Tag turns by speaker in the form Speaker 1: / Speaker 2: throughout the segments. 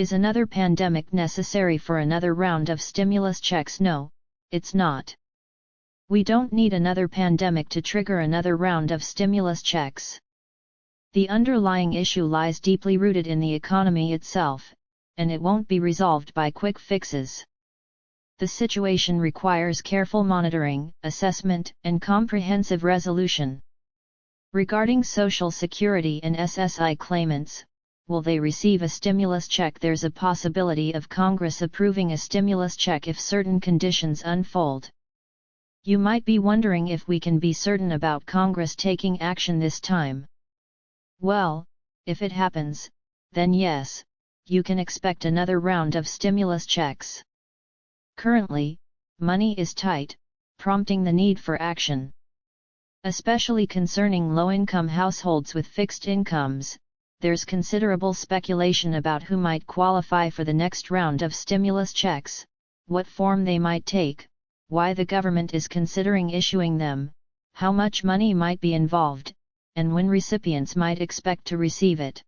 Speaker 1: Is another pandemic necessary for another round of stimulus checks? No, it's not. We don't need another pandemic to trigger another round of stimulus checks. The underlying issue lies deeply rooted in the economy itself, and it won't be resolved by quick fixes. The situation requires careful monitoring, assessment, and comprehensive resolution. Regarding Social Security and SSI claimants, will they receive a stimulus check? There's a possibility of Congress approving a stimulus check if certain conditions unfold. You might be wondering if we can be certain about Congress taking action this time. Well, if it happens, then yes, you can expect another round of stimulus checks. Currently, money is tight, prompting the need for action. Especially concerning low-income households with fixed incomes, there's considerable speculation about who might qualify for the next round of stimulus checks, what form they might take, why the government is considering issuing them, how much money might be involved, and when recipients might expect to receive it.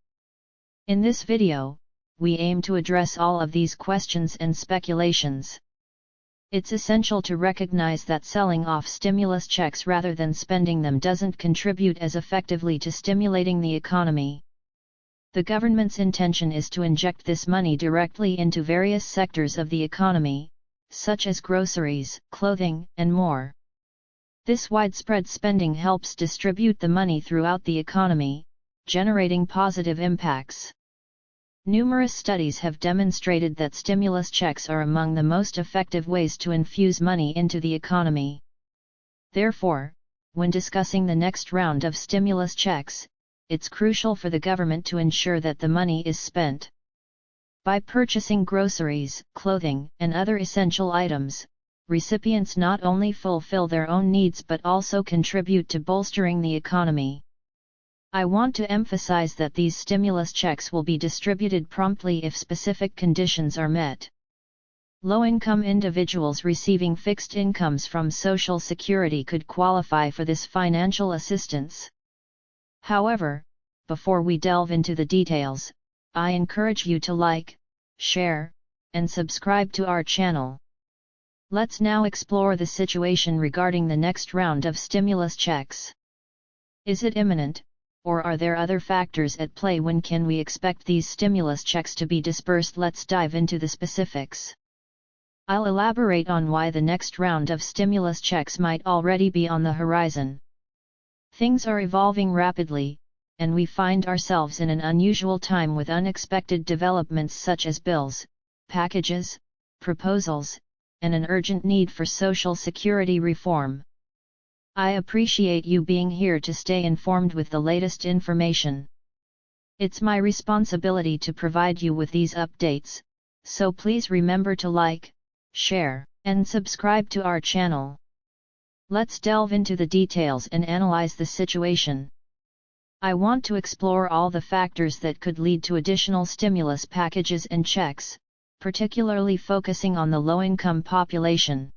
Speaker 1: In this video, we aim to address all of these questions and speculations. It's essential to recognize that selling off stimulus checks rather than spending them doesn't contribute as effectively to stimulating the economy. The government's intention is to inject this money directly into various sectors of the economy, such as groceries, clothing, and more. This widespread spending helps distribute the money throughout the economy, generating positive impacts. Numerous studies have demonstrated that stimulus checks are among the most effective ways to infuse money into the economy. Therefore, when discussing the next round of stimulus checks, it's crucial for the government to ensure that the money is spent. By purchasing groceries, clothing, and other essential items, recipients not only fulfill their own needs but also contribute to bolstering the economy. I want to emphasize that these stimulus checks will be distributed promptly if specific conditions are met. Low-income individuals receiving fixed incomes from Social Security could qualify for this financial assistance. However, before we delve into the details, I encourage you to like, share, and subscribe to our channel. Let's now explore the situation regarding the next round of stimulus checks. Is it imminent, or are there other factors at play? When can we expect these stimulus checks to be disbursed? Let's dive into the specifics. I'll elaborate on why the next round of stimulus checks might already be on the horizon. Things are evolving rapidly, and we find ourselves in an unusual time with unexpected developments such as bills, packages, proposals, and an urgent need for Social Security reform. I appreciate you being here to stay informed with the latest information. It's my responsibility to provide you with these updates, so please remember to like, share, and subscribe to our channel. Let's delve into the details and analyze the situation. I want to explore all the factors that could lead to additional stimulus packages and checks, particularly focusing on the low-income population.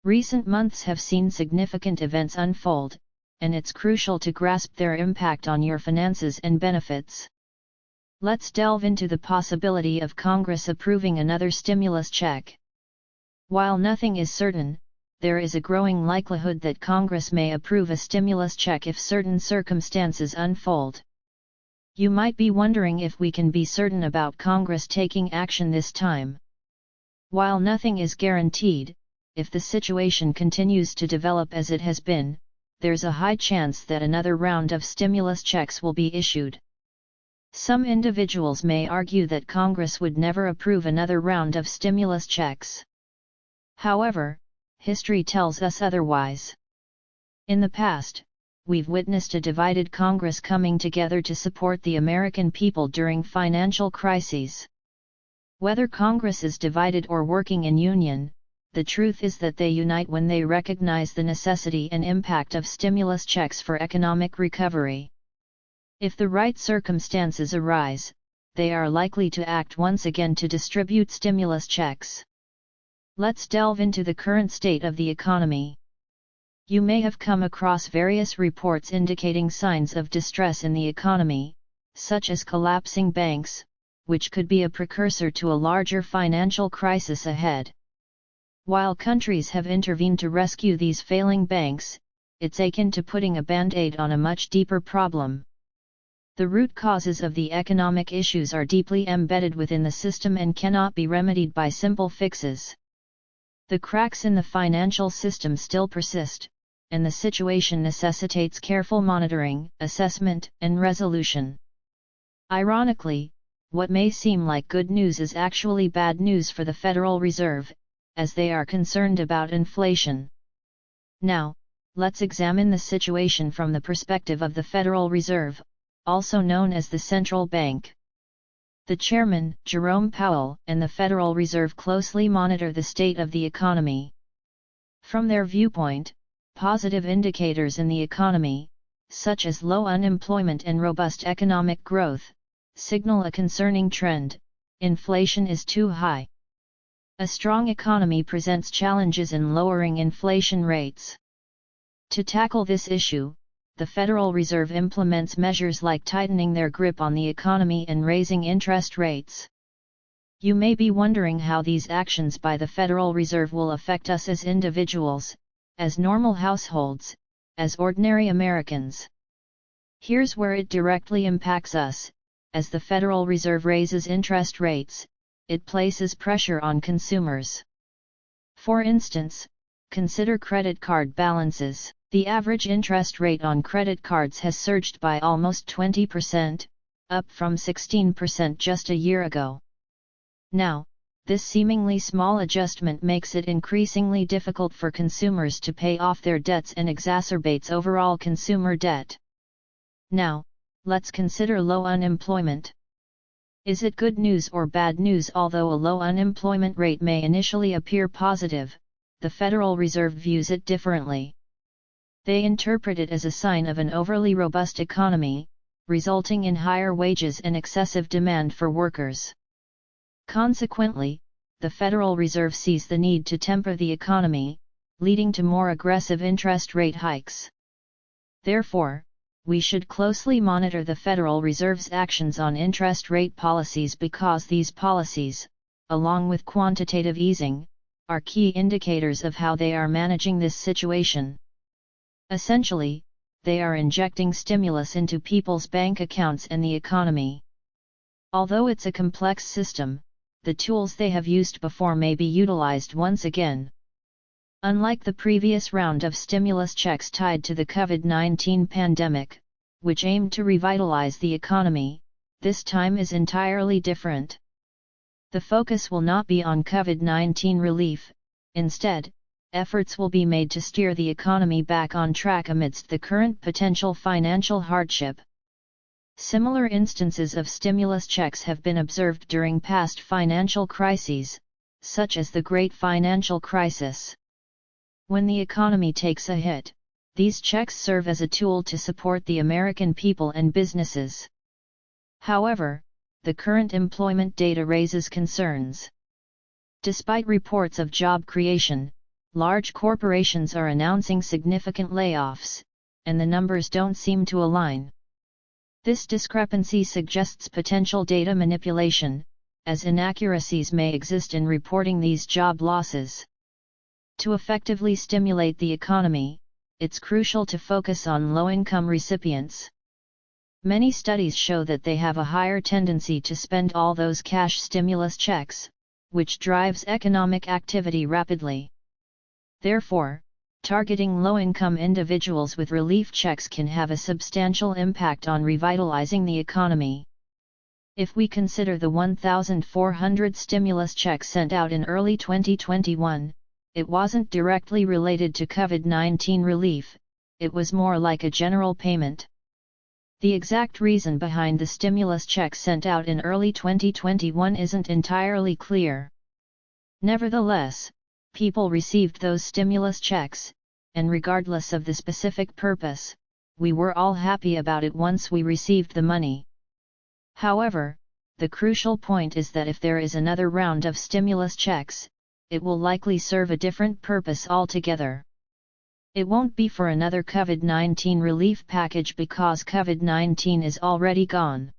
Speaker 1: Recent months have seen significant events unfold, and it's crucial to grasp their impact on your finances and benefits. Let's delve into the possibility of Congress approving another stimulus check. While nothing is certain, there is a growing likelihood that Congress may approve a stimulus check if certain circumstances unfold. You might be wondering if we can be certain about Congress taking action this time. While nothing is guaranteed, if the situation continues to develop as it has been, there's a high chance that another round of stimulus checks will be issued. Some individuals may argue that Congress would never approve another round of stimulus checks. However, history tells us otherwise. In the past, we've witnessed a divided Congress coming together to support the American people during financial crises. Whether Congress is divided or working in union, the truth is that they unite when they recognize the necessity and impact of stimulus checks for economic recovery. If the right circumstances arise, they are likely to act once again to distribute stimulus checks. Let's delve into the current state of the economy. You may have come across various reports indicating signs of distress in the economy, such as collapsing banks, which could be a precursor to a larger financial crisis ahead. While countries have intervened to rescue these failing banks, it's akin to putting a band-aid on a much deeper problem. The root causes of the economic issues are deeply embedded within the system and cannot be remedied by simple fixes. The cracks in the financial system still persist, and the situation necessitates careful monitoring, assessment, and resolution. Ironically, what may seem like good news is actually bad news for the Federal Reserve, as they are concerned about inflation. Now, let's examine the situation from the perspective of the Federal Reserve, also known as the central bank. The chairman, Jerome Powell, and the Federal Reserve closely monitor the state of the economy. From their viewpoint, positive indicators in the economy, such as low unemployment and robust economic growth, signal a concerning trend: inflation is too high. A strong economy presents challenges in lowering inflation rates. To tackle this issue, the Federal Reserve implements measures like tightening their grip on the economy and raising interest rates. You may be wondering how these actions by the Federal Reserve will affect us as individuals, as normal households, as ordinary Americans. Here's where it directly impacts us. As the Federal Reserve raises interest rates, it places pressure on consumers. For instance, consider credit card balances. The average interest rate on credit cards has surged by almost 20%, up from 16% just a year ago. Now, this seemingly small adjustment makes it increasingly difficult for consumers to pay off their debts and exacerbates overall consumer debt. Now, let's consider low unemployment. Is it good news or bad news? Although a low unemployment rate may initially appear positive, the Federal Reserve views it differently. They interpret it as a sign of an overly robust economy, resulting in higher wages and excessive demand for workers. Consequently, the Federal Reserve sees the need to temper the economy, leading to more aggressive interest rate hikes. Therefore, we should closely monitor the Federal Reserve's actions on interest rate policies because these policies, along with quantitative easing, are key indicators of how they are managing this situation. Essentially, they are injecting stimulus into people's bank accounts and the economy. Although it's a complex system, the tools they have used before may be utilized once again. Unlike the previous round of stimulus checks tied to the COVID-19 pandemic, which aimed to revitalize the economy, this time is entirely different. The focus will not be on COVID-19 relief. Instead, efforts will be made to steer the economy back on track amidst the current potential financial hardship. Similar instances of stimulus checks have been observed during past financial crises, such as the Great Financial Crisis. When the economy takes a hit, these checks serve as a tool to support the American people and businesses. However, the current employment data raises concerns. Despite reports of job creation, large corporations are announcing significant layoffs, and the numbers don't seem to align. This discrepancy suggests potential data manipulation, as inaccuracies may exist in reporting these job losses. To effectively stimulate the economy, it's crucial to focus on low-income recipients. Many studies show that they have a higher tendency to spend all those cash stimulus checks, which drives economic activity rapidly. Therefore, targeting low-income individuals with relief checks can have a substantial impact on revitalizing the economy. If we consider the 1,400 stimulus checks sent out in early 2021, it wasn't directly related to COVID-19 relief, it was more like a general payment. The exact reason behind the stimulus checks sent out in early 2021 isn't entirely clear. Nevertheless, people received those stimulus checks, and regardless of the specific purpose, we were all happy about it once we received the money. However, the crucial point is that if there is another round of stimulus checks, it will likely serve a different purpose altogether. It won't be for another COVID-19 relief package because COVID-19 is already gone.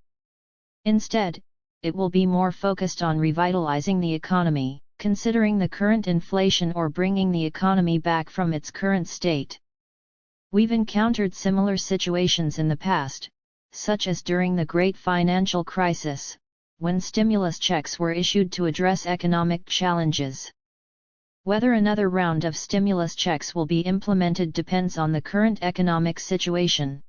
Speaker 1: Instead, it will be more focused on revitalizing the economy, considering the current inflation or bringing the economy back from its current state. We've encountered similar situations in the past, such as during the Great Financial Crisis, when stimulus checks were issued to address economic challenges. Whether another round of stimulus checks will be implemented depends on the current economic situation.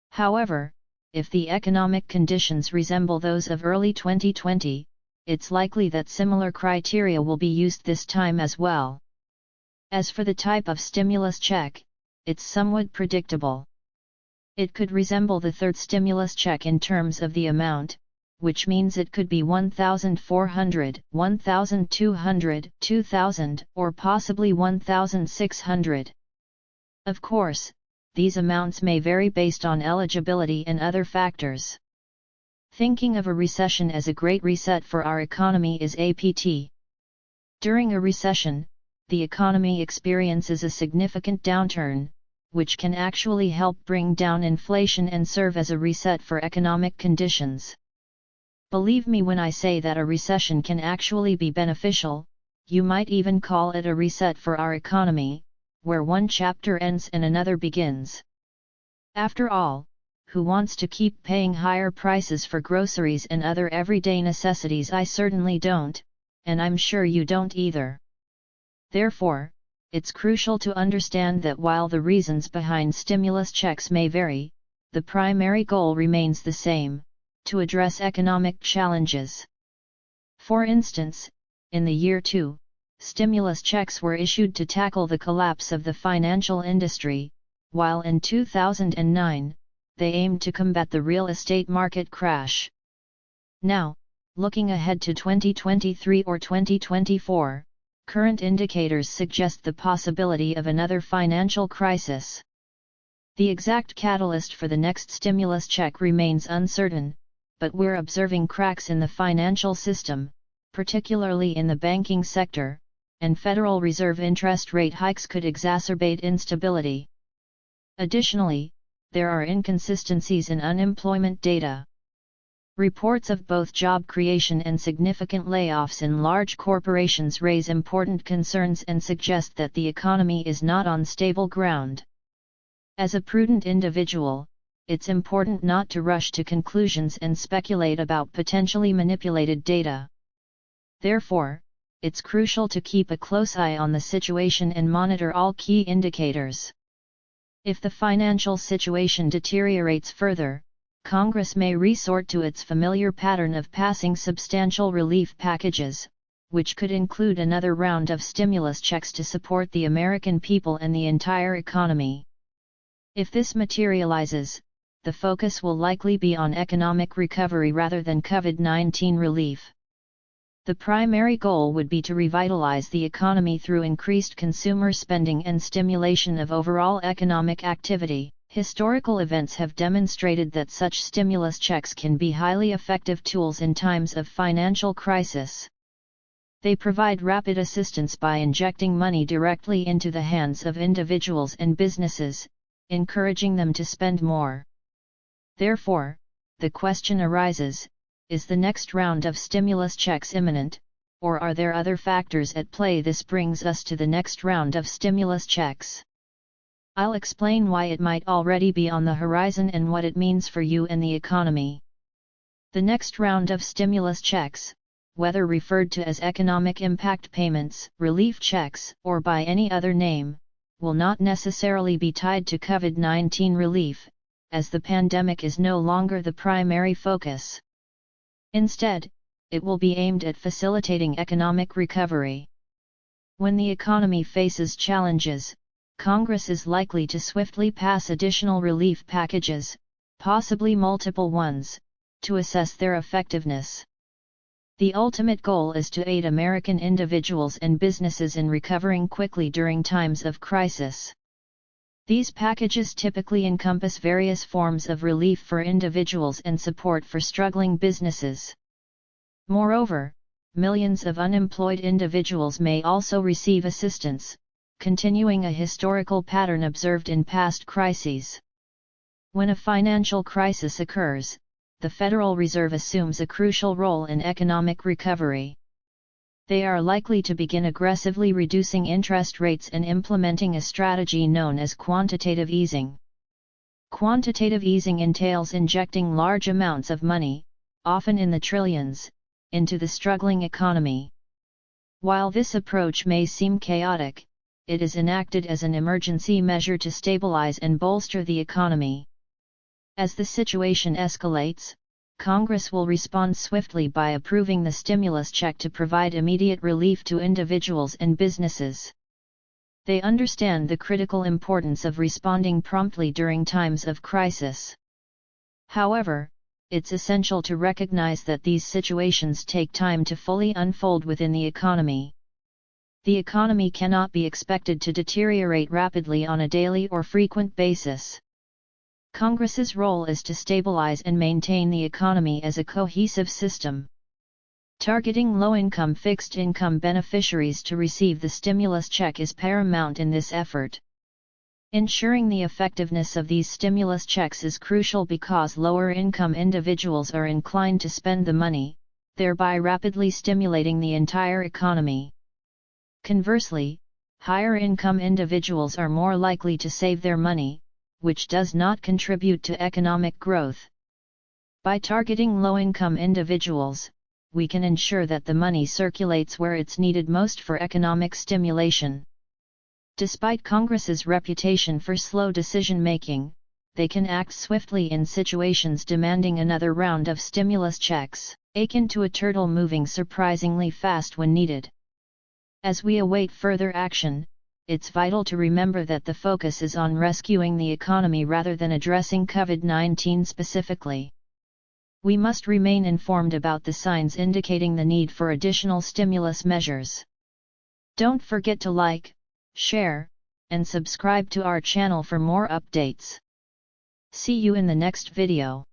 Speaker 1: However, if the economic conditions resemble those of early 2020, it's likely that similar criteria will be used this time as well. As for the type of stimulus check, it's somewhat predictable. It could resemble the third stimulus check in terms of the amount, which means it could be $1,400, $1,200, $2,000, or possibly $1,600. Of course, these amounts may vary based on eligibility and other factors. Thinking of a recession as a great reset for our economy is apt. During a recession, the economy experiences a significant downturn, which can actually help bring down inflation and serve as a reset for economic conditions. Believe me when I say that a recession can actually be beneficial. You might even call it a reset for our economy, where one chapter ends and another begins. After all, who wants to keep paying higher prices for groceries and other everyday necessities? I certainly don't, and I'm sure you don't either. Therefore, it's crucial to understand that while the reasons behind stimulus checks may vary, the primary goal remains the same: to address economic challenges. For instance, in the year 2, stimulus checks were issued to tackle the collapse of the financial industry, while in 2009, they aimed to combat the real estate market crash. Now, looking ahead to 2023 or 2024, current indicators suggest the possibility of another financial crisis. The exact catalyst for the next stimulus check remains uncertain, but we're observing cracks in the financial system, particularly in the banking sector, and Federal Reserve interest rate hikes could exacerbate instability. Additionally, there are inconsistencies in unemployment data. Reports of both job creation and significant layoffs in large corporations raise important concerns and suggest that the economy is not on stable ground. As a prudent individual, it's important not to rush to conclusions and speculate about potentially manipulated data. Therefore, it's crucial to keep a close eye on the situation and monitor all key indicators. If the financial situation deteriorates further, Congress may resort to its familiar pattern of passing substantial relief packages, which could include another round of stimulus checks to support the American people and the entire economy. If this materializes, the focus will likely be on economic recovery rather than COVID-19 relief. The primary goal would be to revitalize the economy through increased consumer spending and stimulation of overall economic activity. Historical events have demonstrated that such stimulus checks can be highly effective tools in times of financial crisis. They provide rapid assistance by injecting money directly into the hands of individuals and businesses, encouraging them to spend more. Therefore, the question arises: is the next round of stimulus checks imminent, or are there other factors at play? This brings us to the next round of stimulus checks. I'll explain why it might already be on the horizon and what it means for you and the economy. The next round of stimulus checks, whether referred to as economic impact payments, relief checks, or by any other name, will not necessarily be tied to COVID-19 relief, as the pandemic is no longer the primary focus. Instead, it will be aimed at facilitating economic recovery. When the economy faces challenges, Congress is likely to swiftly pass additional relief packages, possibly multiple ones, to assess their effectiveness. The ultimate goal is to aid American individuals and businesses in recovering quickly during times of crisis. These packages typically encompass various forms of relief for individuals and support for struggling businesses. Moreover, millions of unemployed individuals may also receive assistance, continuing a historical pattern observed in past crises. When a financial crisis occurs, the Federal Reserve assumes a crucial role in economic recovery. They are likely to begin aggressively reducing interest rates and implementing a strategy known as quantitative easing. Quantitative easing entails injecting large amounts of money, often in the trillions, into the struggling economy. While this approach may seem chaotic, it is enacted as an emergency measure to stabilize and bolster the economy. As the situation escalates, Congress will respond swiftly by approving the stimulus check to provide immediate relief to individuals and businesses. They understand the critical importance of responding promptly during times of crisis. However, it's essential to recognize that these situations take time to fully unfold within the economy. The economy cannot be expected to deteriorate rapidly on a daily or frequent basis. Congress's role is to stabilize and maintain the economy as a cohesive system. Targeting low-income fixed-income beneficiaries to receive the stimulus check is paramount in this effort. Ensuring the effectiveness of these stimulus checks is crucial because lower-income individuals are inclined to spend the money, thereby rapidly stimulating the entire economy. Conversely, higher-income individuals are more likely to save their money, which does not contribute to economic growth. By targeting low-income individuals, we can ensure that the money circulates where it's needed most for economic stimulation. Despite Congress's reputation for slow decision-making, they can act swiftly in situations demanding another round of stimulus checks, akin to a turtle moving surprisingly fast when needed. As we await further action, it's vital to remember that the focus is on rescuing the economy rather than addressing COVID-19 specifically. We must remain informed about the signs indicating the need for additional stimulus measures. Don't forget to like, share, and subscribe to our channel for more updates. See you in the next video.